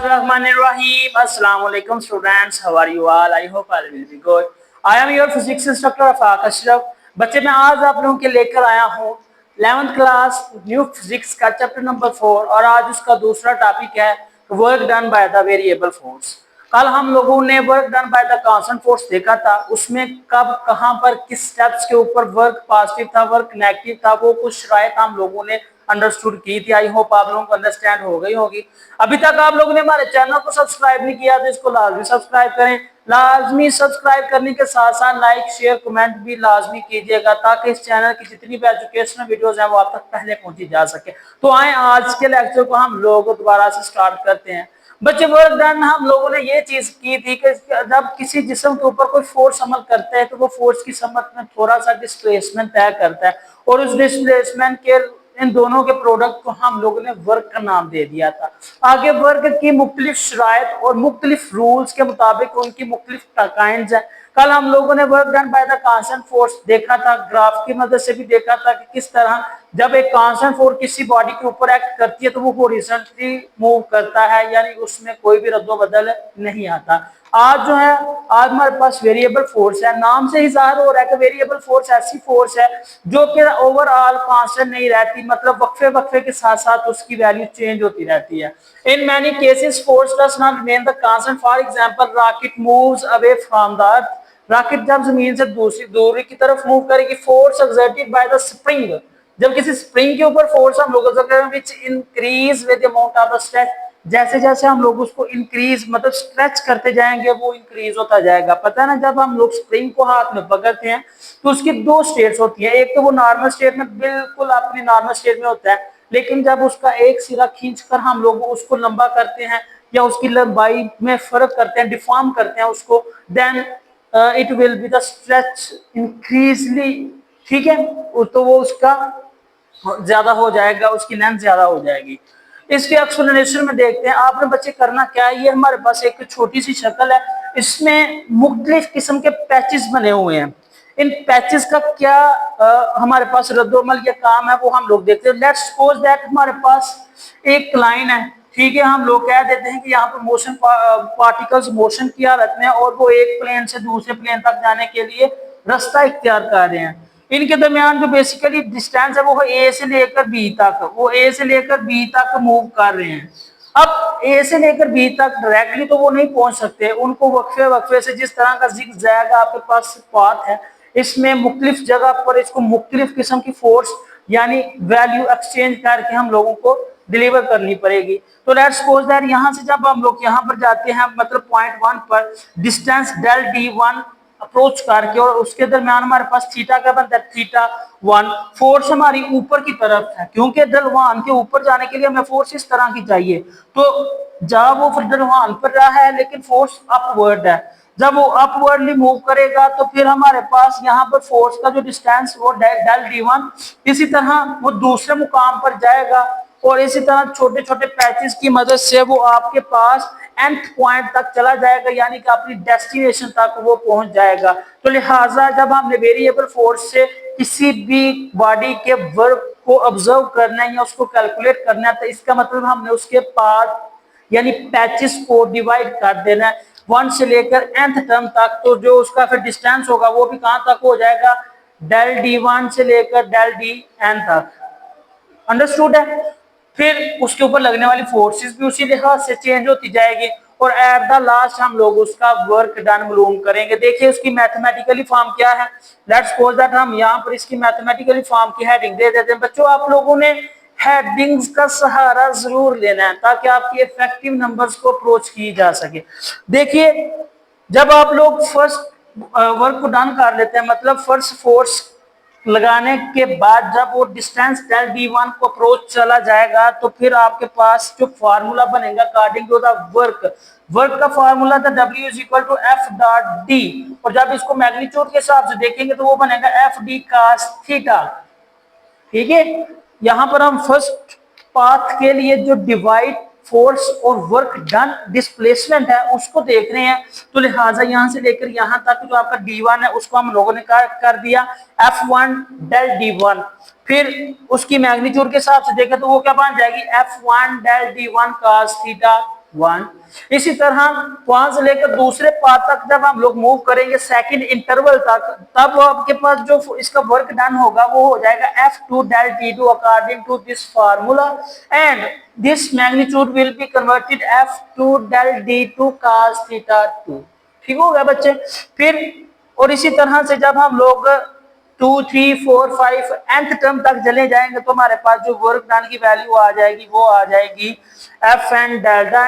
Bismillahirrahmanirrahim. Assalamu alaikum students. How are you all? I hope all will be good. I am your physics instructor Afaq Ashraf. बच्चे मैं आज आप लोगों के लेकर आया हूँ 11th क्लास न्यू फिजिक्स का चैप्टर नंबर 4 और आज उसका दूसरा टॉपिक है work done by the variable force. कल हम लोगों ने work done by the constant force देखा था, उसमें कब कहां पर किस स्टेप्स के ऊपर वर्क पॉजिटिव था वर्क नेगेटिव था, वो कुछ शरायत हम लोगों ने अंडरस्टूड की थी। आई होप आप लोगों को अंडरस्टैंड हो गई होगी। अभी तक आप लोगों ने हमारे चैनल को सब्सक्राइब नहीं किया तो इसको लाजमी सब्सक्राइब करें। लाजमी सब्सक्राइब करने के साथ साथ लाइक शेयर कमेंट भी लाजमी कीजिएगा ताकि इस चैनल की जितनी भी एजुकेशनल वीडियोस हैं वो आप तक पहले पहुंची जा सके। तो आए आज के लेक्चर को हम लोग दोबारा से स्टार्ट करते हैं। बच्चे वर्क डन हम लोगों ने ये चीज की थी कि जब किसी जिस्म के ऊपर कोई फोर्स अमल करता है तो वो फोर्स की समत में थोड़ा सा डिस्प्लेसमेंट तय करता है और उस डिस्प्लेसमेंट के इन दोनों के प्रोडक्ट को हम लोगों ने वर्क का नाम दे दिया था। आगे वर्क की मुख्तलिफ शराइत और मुख्तलिफ रूल्स के मुताबिक उनकी मुख्तलिफ काइंड्स हैं। कल हम लोगों ने work done by the constant force देखा था, ग्राफ की मदद से भी देखा था कि किस तरह जब एक कांस्टेंट फोर्स किसी बॉडी के ऊपर एक्ट करती है तो वो हॉरिजॉन्टली मूव करता है, यानी उसमें कोई भी रद्दो-बदल नहीं आता। आज जो है आज हमारे पास वेरिएबल फोर्स है, नाम से ही जाहिर हो रहा है कि वेरिएबल फोर्स ऐसी फोर्स है जो कि ओवरऑल कांस्टेंट नहीं रहती, मतलब वक्फे वक्फे के साथ साथ उसकी वैल्यू चेंज होती रहती है। In many cases force does not remain the constant. For example rocket moves away from the earth. Rocket जब जमीन से दूसरी दूरी की तरफ मूव करेगी, force exerted by the spring, जब किसी स्प्रिंग के ऊपर फोर्स हम लोग which increase with the amount of the stretch, जैसे जैसे हम लोग उसको इंक्रीज मतलब स्ट्रेच करते जाएंगे वो इंक्रीज होता जाएगा। पता है ना, जब हम लोग स्प्रिंग को हाथ में पकड़ते हैं तो उसकी दो स्टेट्स होती हैं, एक तो वो नॉर्मल स्टेट में बिल्कुल अपनी नॉर्मल स्टेट में होता है, लेकिन जब उसका एक सिरा खींचकर हम लोग उसको लंबा करते हैं या उसकी लंबाई में फर्क करते हैं, डिफॉर्म करते हैं उसको, then it will be the stretch increasingly, ठीक है, तो वो उसका ज्यादा हो जाएगा, उसकी लेंथ ज्यादा हो जाएगी। इसके एक्सप्लेनेशन में देखते हैं आपने बच्चे करना क्या है। ये हमारे पास एक छोटी सी शक्ल है, इसमें मुख्तलिफ किस्म के पैचेस बने हुए हैं। इन पैचेस का क्या हमारे पास रद्दोमल या काम है वो हम लोग देखते हैं। लेट्स सपोज दैट हमारे पास एक लाइन है, ठीक है, हम लोग कह देते हैं कि यहाँ पर मोशन पार्टिकल्स मोशन की हालत में और वो एक प्लेन से दूसरे प्लेन तक जाने के लिए रास्ता इख्तियार कर रहे हैं। इनके दरमियान जो बेसिकली डिस्टेंस है वो ए से लेकर बी तक, वो ए से लेकर बी तक मूव कर रहे हैं। अब ए से लेकर बी तक डायरेक्टली तो वो नहीं पहुंच सकते, उनको वक्फे वक्फे से जिस तरह का जिग-जैग आपके पास पाथ है, इसमें मुख्तलिफ जगह पर इसको मुख्तलिफ किस्म की फोर्स यानी वैल्यू एक्सचेंज करके हम लोगों को डिलीवर करनी पड़ेगी। तो लेट्स सपोज दैट यहाँ से जब हम लोग यहाँ पर जाते हैं, मतलब पॉइंट 1 पर डिस्टेंस डेल D1 अप्रोच करके और उसके दरमियान हमारे पास थीटा का बनता है θ1। फोर्स हमारी ऊपर की तरफ है क्योंकि ढलवान के ऊपर जाने के लिए हमें फोर्स इस तरह की चाहिए, तो जब वो ढलवान पर रहा है लेकिन फोर्स अपवर्ड है, जब वो अपवर्डली मूव करेगा तो फिर हमारे पास यहाँ पर फोर्स का जो डिस्टेंस वो डेल D1, इसी तरह वो दूसरे मुकाम पर जाएगा और इसी तरह छोटे छोटे पैचेस की मदद से वो आपके पास एंड पॉइंट तक चला जाएगा, यानी कि अपनी डेस्टिनेशन तक वो पहुंच जाएगा। तो लिहाजा जब हमने वेरिएबल फोर्स से किसी भी बॉडी के वर्क को ऑब्जर्व करना है या उसको कैलकुलेट करना है तो इसका मतलब हमने उसके पार्ट यानी पैचेस को डिवाइड कर देना है 1 से लेकर nth टर्म तक, तो जो उसका फिर डिस्टेंस होगा वो भी कहां तक हो जाएगा, डेल D1 से लेकर डेल Dn तक। अंडरस्टूड है? फिर उसके ऊपर लगने वाली फोर्सेस भी उसी लिहाज से चेंज होती जाएगी और एट द लास्ट हम लोग उसका वर्क डन मालूम करेंगे। देखिए उसकी मैथमेटिकली फॉर्म क्या है। लेट्स सपोज दैट हम यहाँ पर इसकी मैथमेटिकली फॉर्म की हेडिंग दे देते हैं। बच्चों आप लोगों ने हेडिंग्स का सहारा जरूर लेना है ताकि आपकी इफेक्टिव नंबर्स को अप्रोच की जा सके। देखिए जब आप लोग फर्स्ट वर्क को डन कर लेते हैं, मतलब फर्स्ट फोर्स लगाने के बाद जब वो डिस्टेंस डेल D1 को अप्रोच चला जाएगा तो फिर आपके पास जो फार्मूला बनेगा अकॉर्डिंग टू द वर्क का फार्मूला था W is equal to F dot D, और जब इसको मैग्नीट्यूड के हिसाब से देखेंगे तो वो बनेगा FD cos थीटा। ठीक है, यहाँ पर हम फर्स्ट पाथ के लिए जो डिवाइड फोर्स और वर्क डन डिस्प्लेसमेंट है उसको देख रहे हैं, तो लिहाजा यहां से लेकर यहां तक जो आपका D1 है उसको हम लोगों ने कर दिया F1 डेल D1। फिर उसकी मैग्नीट्यूड के हिसाब से देखें तो वो क्या बन जाएगी F1 del D1 cos theta 1। इसी तरह वहां से लेकर दूसरे पार्ट तक जब हम लोग मूव करेंगे सेकंड इंटरवल तक, तब आपके पास जो इसका वर्क डन होगा वो हो जाएगा F2 del T2 according to this formula, and this magnitude will be converted F2 del D2 cos theta 2। ठीक हो गया बच्चे। फिर और इसी तरह से जब हम लोग 2, 3, 4, 5 nth टर्म तक चले जाएंगे तो हमारे पास जो वर्क डन की वैल्यू आ जाएगी वो आ जाएगी F N delta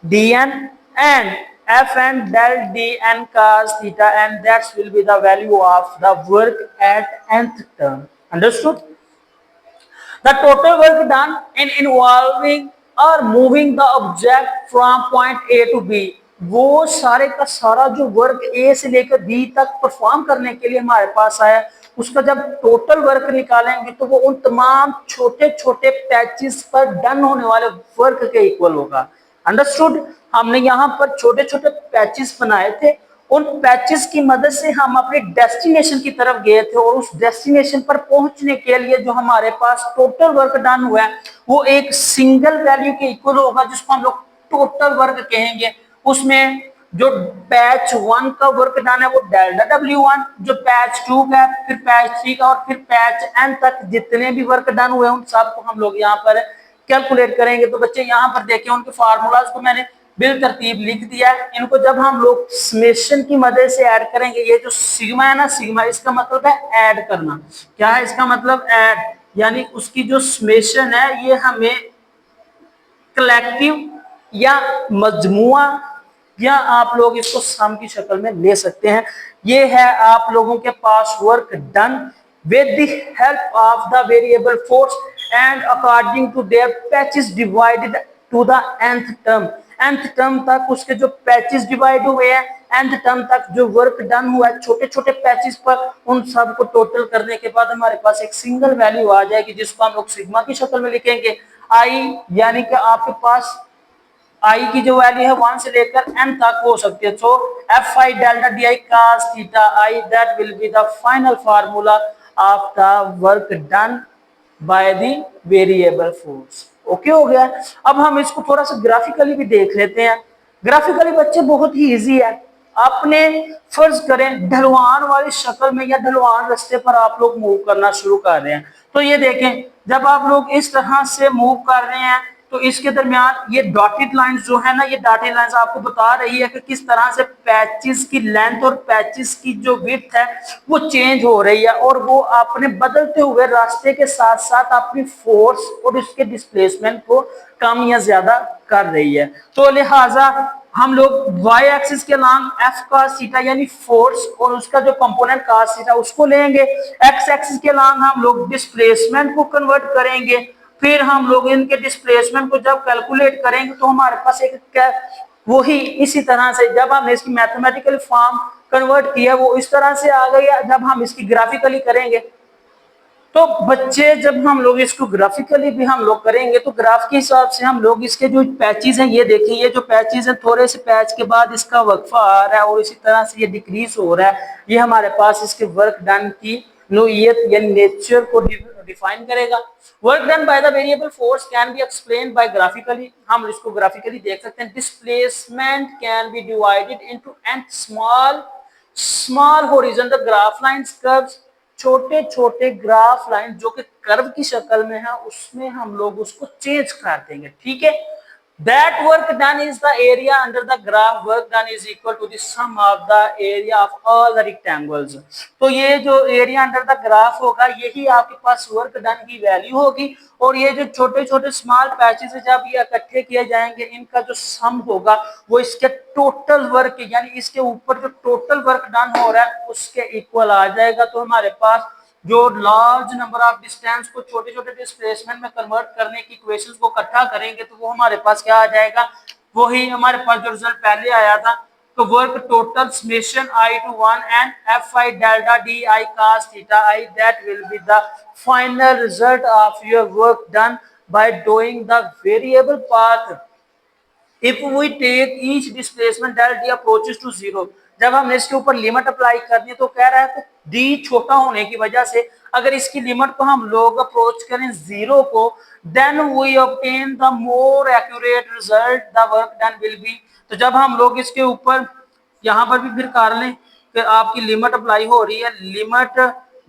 D N and F N del D N cos theta, and that's will be the value of the work at nth term. Understood? The total work done in involving or moving the object from point A to B, वो सारे का सारा जो work A से लेकर B तक perform करने के लिए हमारे पास आया, उसका जब टोटल वर्क निकालेंगे तो वो उन तमाम छोटे छोटे पैचेस पर डन होने वाले वर्क के इक्वल होगा। अंडरस्टूड? हमने यहाँ पर छोटे छोटे पैचेस बनाए थे, उन पैचेस की मदद से हम अपने डेस्टिनेशन की तरफ गए थे, और उस डेस्टिनेशन पर पहुंचने के लिए जो हमारे पास टोटल वर्क डन हुआ है वो एक सिंगल वैल्यू के इक्वल होगा जिसको हम लोग टोटल वर्क कहेंगे। उसमें जो पैच 1 का वर्क डन है वो डेल्टा W1, जो पैच 2 का, फिर पैच 3 का और फिर पैच n तक जितने भी वर्क डन हुए उन सबको हम लोग यहाँ पर कैलकुलेट करेंगे। तो बच्चे यहाँ पर देखें उनके फार्मूलाज को मैंने बिल तरतीब लिख दिया है। इनको जब हम लोग समेशन की मदद से ऐड करेंगे, ये जो सिग्मा है ना, सिग्मा इसका मतलब है ऐड करना। क्या है इसका मतलब? ऐड, यानी उसकी जो समेशन है ये हमें कलेक्टिव या मजमुआ या आप लोग इसको सम की शक्ल में ले सकते हैं। ये है आप लोगों के पास work done with the help of the variable force and according to their patches divided to the nth term. nth term तक उसके जो पैचेस डिवाइड हुए हैं, nth टर्म तक जो वर्क डन हुआ है छोटे छोटे पैचेस पर, उन सब को टोटल करने के बाद हमारे पास एक सिंगल वैल्यू आ जाएगी जिसको हम लोग सिग्मा की शक्ल में लिखेंगे। आई यानी कि आपके पास आई की जो वैल्यू है 1 से लेकर n तक हो सकती है। So F I delta D I cos theta I, that will be the final formula of the work done by the variable force. Okay हो गया। अब हम इसको थोड़ा सा ग्राफिकली भी देख लेते हैं। ग्राफिकली बच्चे बहुत ही इजी है। आपने फर्ज करें ढलवान वाली शक्ल में या ढलवान रास्ते पर आप लोग मूव करना शुरू कर रहे हैं, तो ये देखें जब आप लोग इस तरह से मूव कर रहे हैं तो इसके दरमियान ये डॉटेड लाइंस जो है ना, ये डॉटेड लाइंस आपको बता रही है कि किस तरह से पैचेस की लेंथ और पैचेस की जो विड्थ है वो चेंज हो रही है, और वो अपने बदलते हुए रास्ते के साथ साथ अपनी फोर्स और इसके डिस्प्लेसमेंट को कम या ज्यादा कर रही है। तो लिहाजा हम लोग y एक्सिस के लॉन्ग f cos थीटा यानी फोर्स और उसका जो कंपोनेंट cos थीटा उसको लेंगे, x एक्सिस के लॉन्ग हम लोग डिस्प्लेसमेंट को कन्वर्ट करेंगे, फिर हम लोग इनके डिस्प्लेसमेंट को जब कैलकुलेट करेंगे तो हमारे पास एक वही इसी तरह से जब हमने इसकी मैथमेटिकल फॉर्म कन्वर्ट किया वो इस तरह से आ गई है। जब हम इसकी ग्राफिकली करेंगे तो बच्चे जब हम लोग इसको ग्राफिकली भी हम लोग करेंगे तो ग्राफ के हिसाब से हम लोग इसके जो पैचेस हैं ये देखिए, ये जो पैचेस हैं थोड़े से पैच के बाद इसका वक्फा आ रहा है और इसी तरह से ये डिक्रीज हो रहा है। ये हमारे पास इसके वर्क डन की नोयत या नेचर को डिफाइन करेगा। Work done by the variable force can be explained by graphically. हम इसको ग्राफिकली देख सकते हैं। Displacement can be divided into N small horizontal graph lines curves, छोटे छोटे ग्राफ लाइन जो कि कर्व की शक्ल में है उसमें हम लोग उसको चेंज कर देंगे। ठीक है। That work done is the area under the graph work done is equal to the sum of the area of all the rectangles। तो ये जो एरिया अंडर द ग्राफ होगा यही आपके पास वर्क डन की वैल्यू होगी, और ये जो छोटे छोटे स्मॉल पैचेस है जब ये इकट्ठे किए जाएंगे इनका जो सम होगा वो इसके टोटल वर्क यानी इसके ऊपर जो टोटल वर्क डन हो रहा है उसके इक्वल आ जाएगा। तो हमारे पास जो लार्ज नंबर ऑफ डिस्टेंस को छोटे छोटे डिस्प्लेसमेंट में कन्वर्ट करने की इक्वेशंस को इकट्ठा करेंगे तो वो हमारे पास क्या आ जाएगा, वही हमारे पास जो रिजल्ट पहले आया था। तो work total summation I to 1 and F I delta D I cos theta I, that will be the final result of your work done by doing the variable path if we take each displacement del D approaches to zero, जब हमने इसके ऊपर limit apply करनी है तो कह रहा है कि डी छोटा होने की वजह से अगर इसकी लिमिट को हम लोग अप्रोच करें जीरो को, then we obtain the more accurate result, the work done will be. तो जब हम लोग इसके ऊपर यहाँ पर भी फिर कर लें कि आपकी लिमिट अप्लाई हो रही है, limit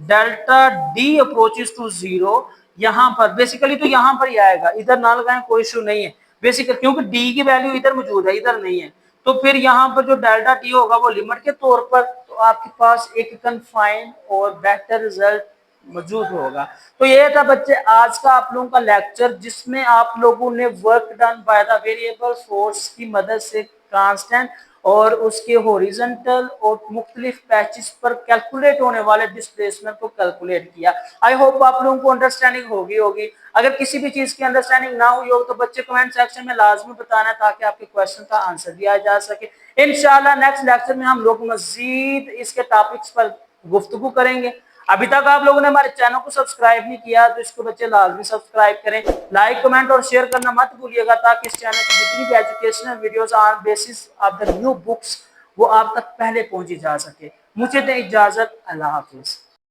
delta D approaches to zero, यहाँ पर बेसिकली तो यहाँ पर ही आएगा, इधर ना लगाएं कोई इशू नहीं है बेसिकली, क्योंकि डी की वैल्यू इधर मौजूद है इधर नहीं है। तो फिर यहाँ पर जो डेल्टा टी होगा वो लिमिट के तौर पर, तो आपके पास एक कन्फाइंड और बेटर रिजल्ट मौजूद होगा। तो ये था बच्चे आज का आप लोगों का लेक्चर, जिसमें आप लोगों ने work done by the variable force की मदद से कांस्टेंट और उसके हॉरिजॉन्टल और मुख्तलिफ पैचेस पर कैलकुलेट होने वाले डिस्प्लेसमेंट को कैलकुलेट किया। आई होप आप लोगों को अंडरस्टैंडिंग होगी। अगर किसी भी चीज की अंडरस्टैंडिंग ना हुई हो तो बच्चे कमेंट सेक्शन में लाजमी बताना ताकि आपके क्वेश्चन का आंसर दिया जा सके। इंशाल्लाह नेक्स्ट लेक्चर में हम लोग मजीद इसके टॉपिक्स पर गुफ्तगू करेंगे। अभी तक आप लोगों ने हमारे चैनल को सब्सक्राइब नहीं किया तो इसको बच्चे लाजमी सब्सक्राइब करें, लाइक कमेंट और शेयर करना मत भूलिएगा ताकि इस चैनल की जितनी भी educational videos on basis of the new books वो आप तक पहले पहुंची जा सके। मुझे दें इजाजत, अल्लाह हाफिज।